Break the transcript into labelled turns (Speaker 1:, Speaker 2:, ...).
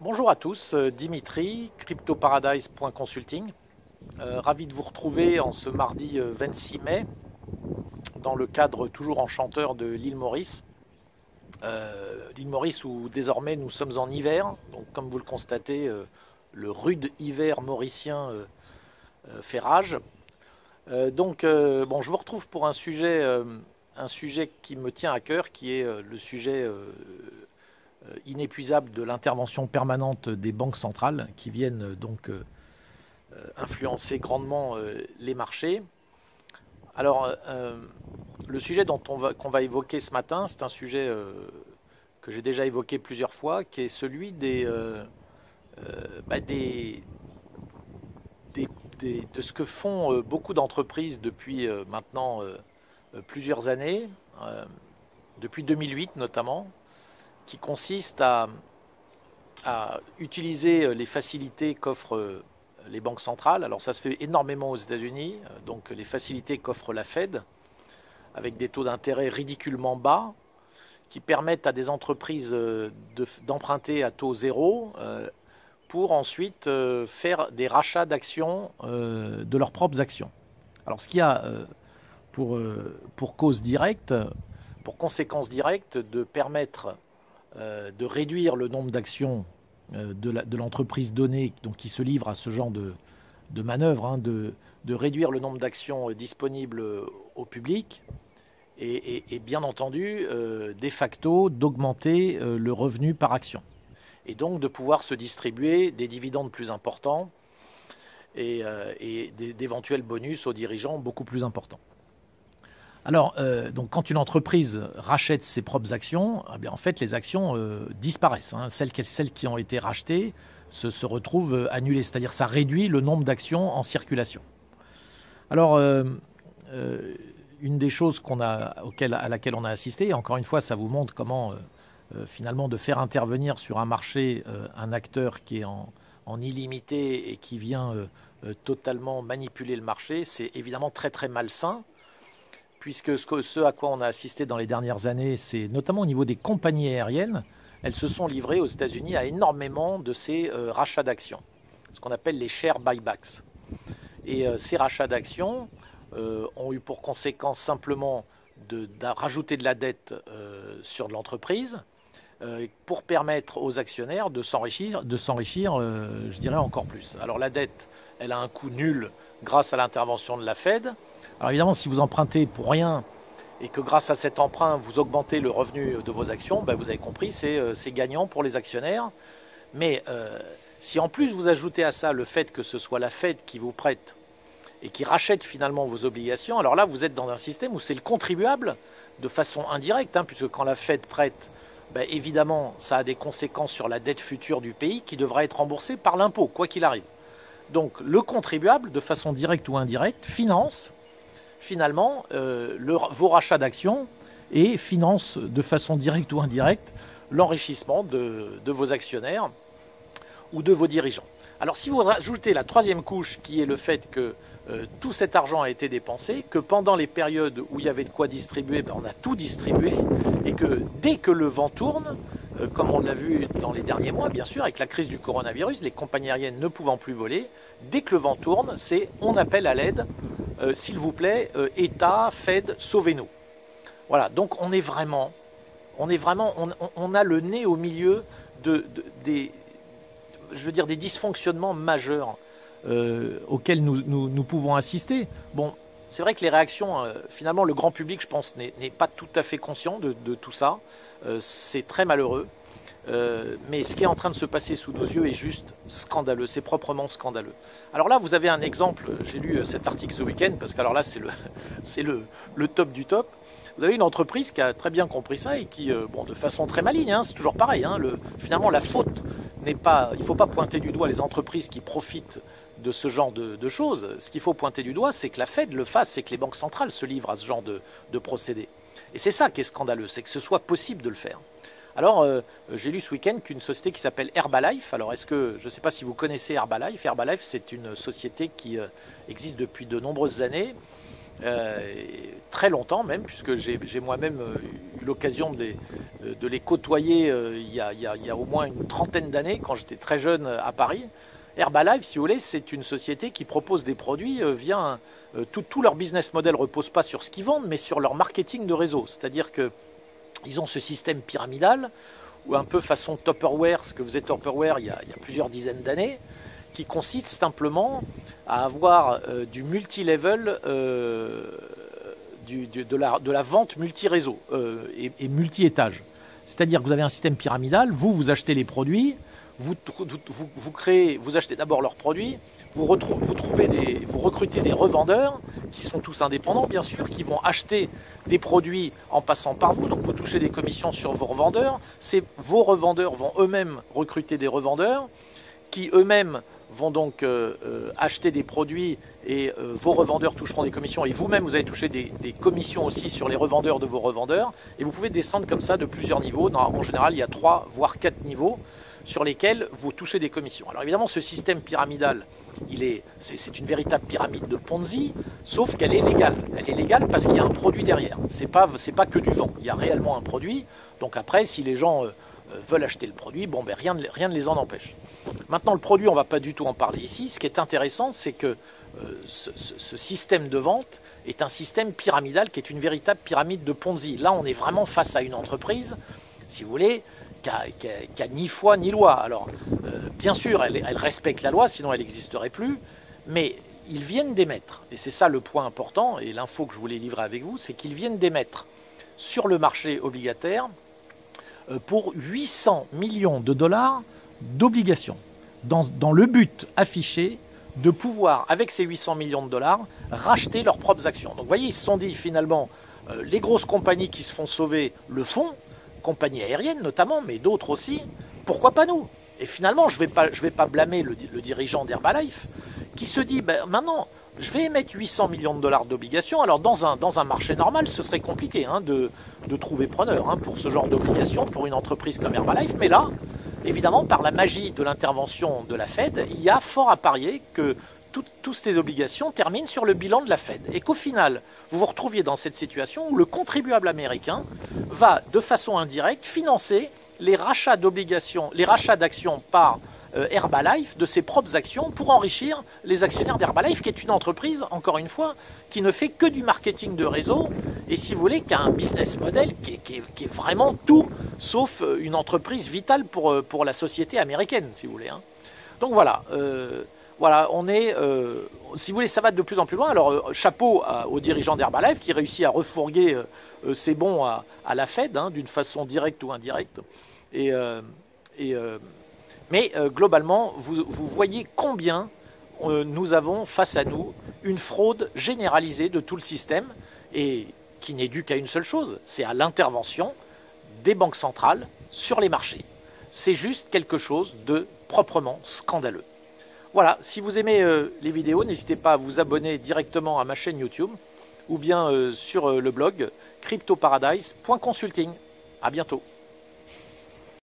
Speaker 1: Bonjour à tous, Dimitri, cryptoparadise.consulting. Ravi de vous retrouver en ce mardi 26 mai, dans le cadre toujours enchanteur de l'île Maurice. L'île Maurice où désormais nous sommes en hiver, donc comme vous le constatez, le rude hiver mauricien fait rage. Bon, je vous retrouve pour un sujet qui me tient à cœur, qui est le sujet inépuisable de l'intervention permanente des banques centrales qui viennent donc influencer grandement les marchés. Alors, le sujet qu'on va évoquer ce matin, c'est un sujet que j'ai déjà évoqué plusieurs fois, qui est celui de ce que font beaucoup d'entreprises depuis maintenant plusieurs années, depuis 2008 notamment, qui consiste à utiliser les facilités qu'offrent les banques centrales. Alors ça se fait énormément aux États-Unis, donc les facilités qu'offre la Fed, avec des taux d'intérêt ridiculement bas, qui permettent à des entreprises d'emprunter à taux zéro pour ensuite faire des rachats d'actions de leurs propres actions. Alors ce qui a pour cause directe, pour conséquence directe, de permettre de réduire le nombre d'actions de l'entreprise donnée, donc qui se livre à ce genre de manœuvre, de réduire le nombre d'actions disponibles au public et bien entendu, de facto, d'augmenter le revenu par action. Et donc de pouvoir se distribuer des dividendes plus importants et d'éventuels bonus aux dirigeants beaucoup plus importants. Alors, donc quand une entreprise rachète ses propres actions, eh bien, en fait, les actions disparaissent. Celles qui ont été rachetées se retrouvent annulées, c'est-à-dire ça réduit le nombre d'actions en circulation. Alors, une des choses à laquelle on a assisté, et encore une fois, ça vous montre comment, finalement, de faire intervenir sur un marché un acteur qui est en illimité et qui vient totalement manipuler le marché, c'est évidemment très très malsain. Puisque ce à quoi on a assisté dans les dernières années, c'est notamment au niveau des compagnies aériennes, elles se sont livrées aux États-Unis à énormément de ces rachats d'actions, ce qu'on appelle les share buybacks. Et ces rachats d'actions ont eu pour conséquence simplement de rajouter de la dette sur l'entreprise pour permettre aux actionnaires de s'enrichir, je dirais, encore plus. Alors la dette, elle a un coût nul grâce à l'intervention de la Fed. Alors évidemment, si vous empruntez pour rien et que grâce à cet emprunt, vous augmentez le revenu de vos actions, ben vous avez compris, c'est gagnant pour les actionnaires. Mais si en plus vous ajoutez à ça le fait que ce soit la Fed qui vous prête et qui rachète finalement vos obligations, alors là, vous êtes dans un système où c'est le contribuable de façon indirecte, puisque quand la Fed prête, ben évidemment, ça a des conséquences sur la dette future du pays qui devra être remboursée par l'impôt, quoi qu'il arrive. Donc le contribuable, de façon directe ou indirecte, finance finalement vos rachats d'actions et finance de façon directe ou indirecte l'enrichissement de vos actionnaires ou de vos dirigeants. Alors si vous rajoutez la troisième couche qui est le fait que tout cet argent a été dépensé, que pendant les périodes où il y avait de quoi distribuer, ben, on a tout distribué et que dès que le vent tourne, comme on l'a vu dans les derniers mois, bien sûr, avec la crise du coronavirus, les compagnies aériennes ne pouvant plus voler, dès que le vent tourne, c'est on appelle à l'aide, s'il vous plaît, État, Fed, sauvez-nous. Voilà, donc on a le nez au milieu des dysfonctionnements majeurs auxquels nous pouvons assister. Bon, c'est vrai que les réactions, finalement, le grand public, je pense, n'est pas tout à fait conscient de tout ça. C'est très malheureux. Mais ce qui est en train de se passer sous nos yeux est juste scandaleux, c'est proprement scandaleux. Alors là, vous avez un exemple, j'ai lu cet article ce week-end, parce que alors là, c'est le top du top. Vous avez une entreprise qui a très bien compris ça et qui, de façon très maligne, c'est toujours pareil, finalement la faute n'est pas, il ne faut pas pointer du doigt les entreprises qui profitent de ce genre de choses. Ce qu'il faut pointer du doigt, c'est que la Fed le fasse, c'est que les banques centrales se livrent à ce genre de procédé. Et c'est ça qui est scandaleux, c'est que ce soit possible de le faire. Alors, j'ai lu ce week-end qu'une société qui s'appelle Herbalife, alors je ne sais pas si vous connaissez Herbalife, Herbalife c'est une société qui existe depuis de nombreuses années très longtemps même, puisque j'ai moi-même eu l'occasion de les côtoyer il y a au moins une trentaine d'années, quand j'étais très jeune à Paris. Herbalife, si vous voulez, c'est une société qui propose des produits via tout leur business model ne repose pas sur ce qu'ils vendent, mais sur leur marketing de réseau. C'est-à-dire qu'ils ont ce système pyramidal, ou un peu façon Tupperware, ce que faisait Tupperware il y a plusieurs dizaines d'années, qui consiste simplement à avoir du multi-level, de la vente multi-réseau et multi-étage. C'est-à-dire que vous avez un système pyramidal, vous achetez les produits, vous achetez d'abord leurs produits, vous recrutez des revendeurs qui sont tous indépendants bien sûr, qui vont acheter des produits en passant par vous, donc vous touchez des commissions sur vos revendeurs. Vos revendeurs vont eux-mêmes recruter des revendeurs qui eux-mêmes vont donc acheter des produits et vos revendeurs toucheront des commissions et vous-même vous allez toucher des commissions aussi sur les revendeurs de vos revendeurs et vous pouvez descendre comme ça de plusieurs niveaux. En général, il y a 3 voire 4 niveaux sur lesquels vous touchez des commissions. Alors évidemment, ce système pyramidal, c'est une véritable pyramide de Ponzi, sauf qu'elle est légale. Elle est légale parce qu'il y a un produit derrière. C'est pas que du vent. Il y a réellement un produit. Donc après, si les gens veulent acheter le produit, bon, ben, rien ne les en empêche. Maintenant, le produit, on ne va pas du tout en parler ici. Ce qui est intéressant, c'est que ce système de vente est un système pyramidal qui est une véritable pyramide de Ponzi. Là, on est vraiment face à une entreprise, si vous voulez, qui a ni foi ni loi. Alors, bien sûr, elle respecte la loi, sinon elle n'existerait plus, mais ils viennent d'émettre, et c'est ça le point important, et l'info que je voulais livrer avec vous, c'est qu'ils viennent d'émettre sur le marché obligataire pour 800 millions de dollars d'obligations, dans le but affiché de pouvoir, avec ces 800 millions de dollars, racheter leurs propres actions. Donc vous voyez, ils se sont dit finalement, les grosses compagnies qui se font sauver le font, compagnies aériennes notamment, mais d'autres aussi, pourquoi pas nous? Et finalement, je vais pas blâmer le dirigeant d'Herbalife, qui se dit, ben, maintenant, je vais émettre 800 millions de dollars d'obligations. Alors dans un marché normal, ce serait compliqué de trouver preneur pour ce genre d'obligations pour une entreprise comme Herbalife, mais là, évidemment, par la magie de l'intervention de la Fed, il y a fort à parier que toutes ces obligations terminent sur le bilan de la Fed. Et qu'au final, vous vous retrouviez dans cette situation où le contribuable américain va, de façon indirecte, financer les rachats d'obligations, les rachats d'actions par Herbalife, de ses propres actions, pour enrichir les actionnaires d'Herbalife, qui est une entreprise, encore une fois, qui ne fait que du marketing de réseau, et si vous voulez, qui a un business model qui est vraiment tout, sauf une entreprise vitale pour la société américaine, si vous voulez. Donc voilà, on est, si vous voulez, ça va de plus en plus loin. Alors, chapeau aux dirigeants d'Herbalife qui réussit à refourguer ses bons à la Fed, d'une façon directe ou indirecte. Mais globalement, vous voyez combien nous avons face à nous une fraude généralisée de tout le système et qui n'est due qu'à une seule chose, c'est à l'intervention des banques centrales sur les marchés. C'est juste quelque chose de proprement scandaleux. Voilà, si vous aimez les vidéos, n'hésitez pas à vous abonner directement à ma chaîne YouTube ou bien sur le blog cryptoparadise.consulting. À bientôt.